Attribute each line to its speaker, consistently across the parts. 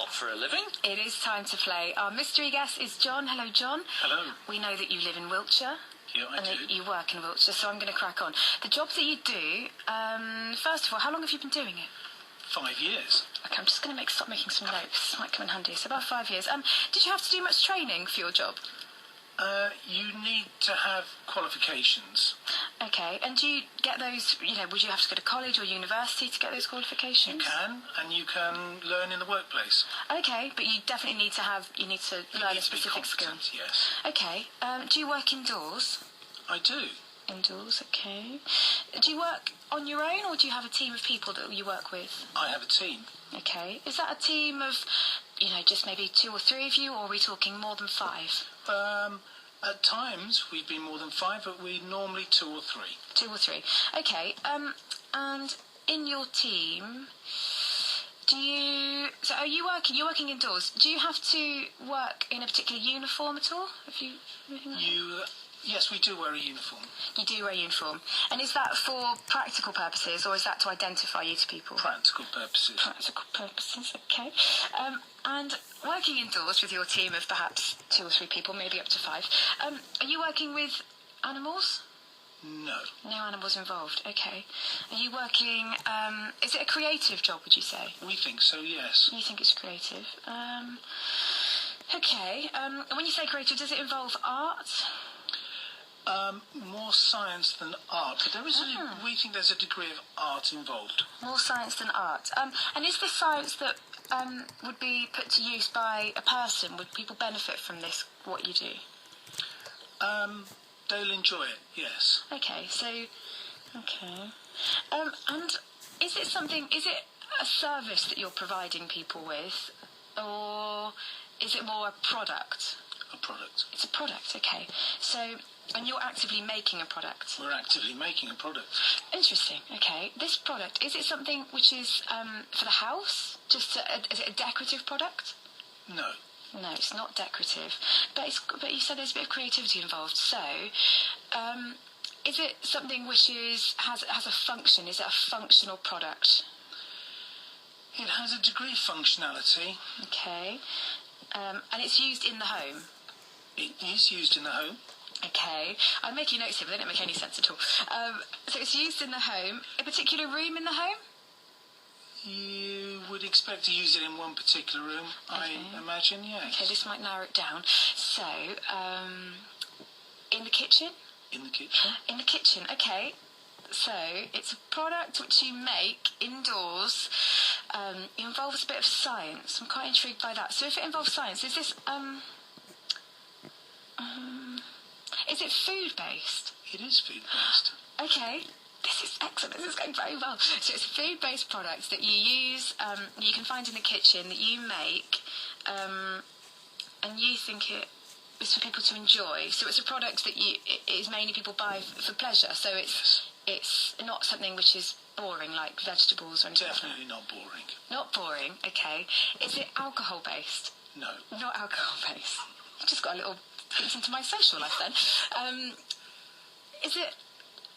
Speaker 1: What for a living?
Speaker 2: It is time to play. Our mystery guest is John. Hello, John.
Speaker 1: Hello.
Speaker 2: We know that you live in Wiltshire.
Speaker 1: Yeah, I do.
Speaker 2: And you work in Wiltshire, so I'm going to crack on. The job that you do, first of all, how long have you been doing it?
Speaker 1: 5 years.
Speaker 2: Okay, I'm just going to stop making some notes. Might come in handy. So about 5 years. Did you have to do much training for your job?
Speaker 1: You need to have qualifications.
Speaker 2: Okay, and do you get those, would you have to go to college or university to get those qualifications?
Speaker 1: You can, and you can learn in the workplace.
Speaker 2: Okay, but you definitely need to learn a specific skill.
Speaker 1: Yes.
Speaker 2: Okay, do you work indoors?
Speaker 1: I do.
Speaker 2: Indoors, okay. Do you work on your own, or do you have a team of people that you work with?
Speaker 1: I have a team.
Speaker 2: Okay. Is that a team of, just maybe 2 or 3 of you, or are we talking more than 5?
Speaker 1: At times we've been more than 5, but we normally 2 or 3.
Speaker 2: 2 or 3. Okay. And in your team, are you working? You're working indoors. Do you have to work in a particular uniform at all?
Speaker 1: Yes, we do wear a uniform.
Speaker 2: You do wear a uniform. And is that for practical purposes, or is that to identify you to people?
Speaker 1: Practical purposes.
Speaker 2: Practical purposes, okay. And working indoors with your team of perhaps 2 or 3 people, maybe up to 5, are you working with animals?
Speaker 1: No. No
Speaker 2: animals involved, okay. Are you working, is it a creative job, would you say?
Speaker 1: We think so, yes.
Speaker 2: You think it's creative. Okay. And when you say creative, does it involve art?
Speaker 1: More science than art, but we think there's a degree of art involved.
Speaker 2: More science than art. And is this science that would be put to use by a person? Would people benefit from this, what you do?
Speaker 1: They'll enjoy it, yes.
Speaker 2: Okay. And is it a service that you're providing people with, or is it more a product?
Speaker 1: A product.
Speaker 2: It's a product, okay. And you're actively making a product?
Speaker 1: We're actively making a product.
Speaker 2: Interesting, okay. This product, is it something which is for the house? Is it a decorative product?
Speaker 1: No.
Speaker 2: No, it's not decorative. But you said there's a bit of creativity involved. So, is it something which has a function? Is it a functional product?
Speaker 1: It has a degree of functionality.
Speaker 2: Okay. And it's used in the home?
Speaker 1: It is used in the home.
Speaker 2: Okay. I'm making notes here, but they don't make any sense at all. So it's used in the home. A particular room in the home?
Speaker 1: You would expect to use it in one particular room, okay. I imagine, yes.
Speaker 2: Okay, this might narrow it down. So, in the kitchen?
Speaker 1: In the kitchen.
Speaker 2: In the kitchen, okay. So, it's a product which you make indoors. It involves a bit of science. I'm quite intrigued by that. So if it involves science, is this... is it food-based?
Speaker 1: It is food-based.
Speaker 2: Okay. This is excellent. This is going very well. So it's a food-based product that you use, you can find in the kitchen, that you make, and you think it is for people to enjoy. So it's a product that it is mainly people buy for pleasure. So it's not something which is boring, like vegetables or anything.
Speaker 1: Definitely not boring. Not
Speaker 2: boring, okay. Is it alcohol-based?
Speaker 1: No.
Speaker 2: Not alcohol-based. I've just got a little glimpse into my social life then. Is it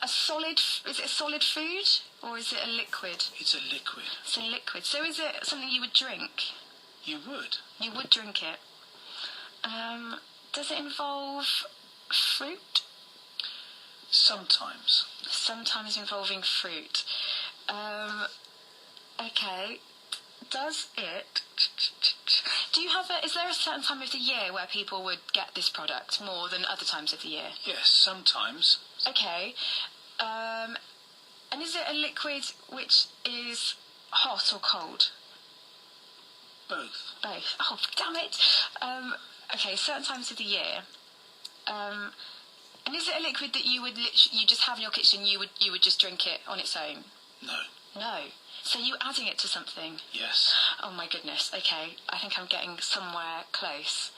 Speaker 2: a solid food, or is it a liquid?
Speaker 1: It's a liquid.
Speaker 2: It's a liquid. So is it something you would drink?
Speaker 1: You would.
Speaker 2: You would drink it. Does it involve fruit?
Speaker 1: Sometimes.
Speaker 2: Sometimes involving fruit. Okay. Does it... is there a certain time of the year where people would get this product more than other times of the year?
Speaker 1: Yes, sometimes.
Speaker 2: Okay. And is it a liquid which is hot or cold?
Speaker 1: Both.
Speaker 2: Both. Oh, damn it. Okay, certain times of the year. And is it a liquid that you just have in your kitchen, you would just drink it on its own?
Speaker 1: No.
Speaker 2: No. So you're adding it to something?
Speaker 1: Yes.
Speaker 2: Oh my goodness, okay. I think I'm getting somewhere close.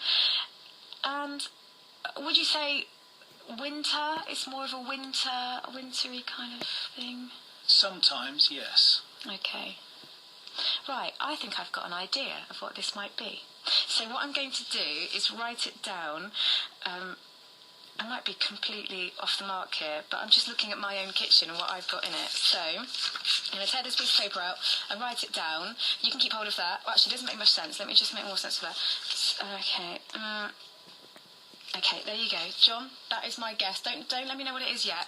Speaker 2: And would you say winter? It's more of a wintry kind of thing?
Speaker 1: Sometimes, yes.
Speaker 2: Okay. Right, I think I've got an idea of what this might be. So what I'm going to do is write it down I might be completely off the mark here, but I'm just looking at my own kitchen and what I've got in it. So I'm going to tear this piece of paper out and write it down. You can keep hold of that. Well, actually, it doesn't make much sense. Let me just make more sense of that. Okay. Okay, there you go. John, that is my guess. Don't let me know what it is yet.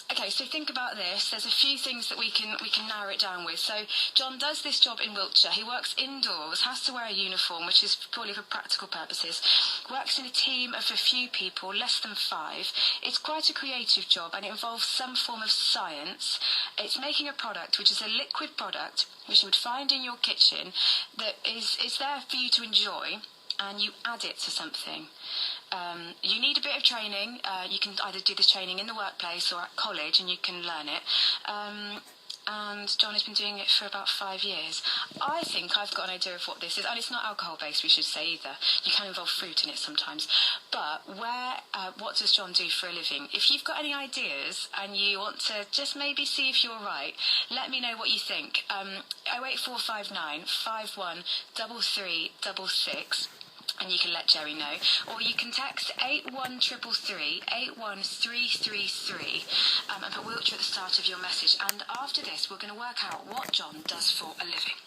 Speaker 2: Okay, so think about this. There's a few things that we can narrow it down with. So John does this job in Wiltshire. He works indoors, has to wear a uniform, which is purely for practical purposes. Works in a team of a few people, less than 5. It's quite a creative job and it involves some form of science. It's making a product which is a liquid product which you would find in your kitchen that is there for you to enjoy, and you add it to something. You need a bit of training. You can either do this training in the workplace or at college and you can learn it. And John has been doing it for about 5 years. I think I've got an idea of what this is. And it's not alcohol-based, we should say, either. You can involve fruit in it sometimes. But what does John do for a living? If you've got any ideas and you want to just maybe see if you're right, let me know what you think. 08459 513366. And you can let Jerry know, or you can text 81333 81333 and put Wiltshire at the start of your message. And after this, we're going to work out what John does for a living.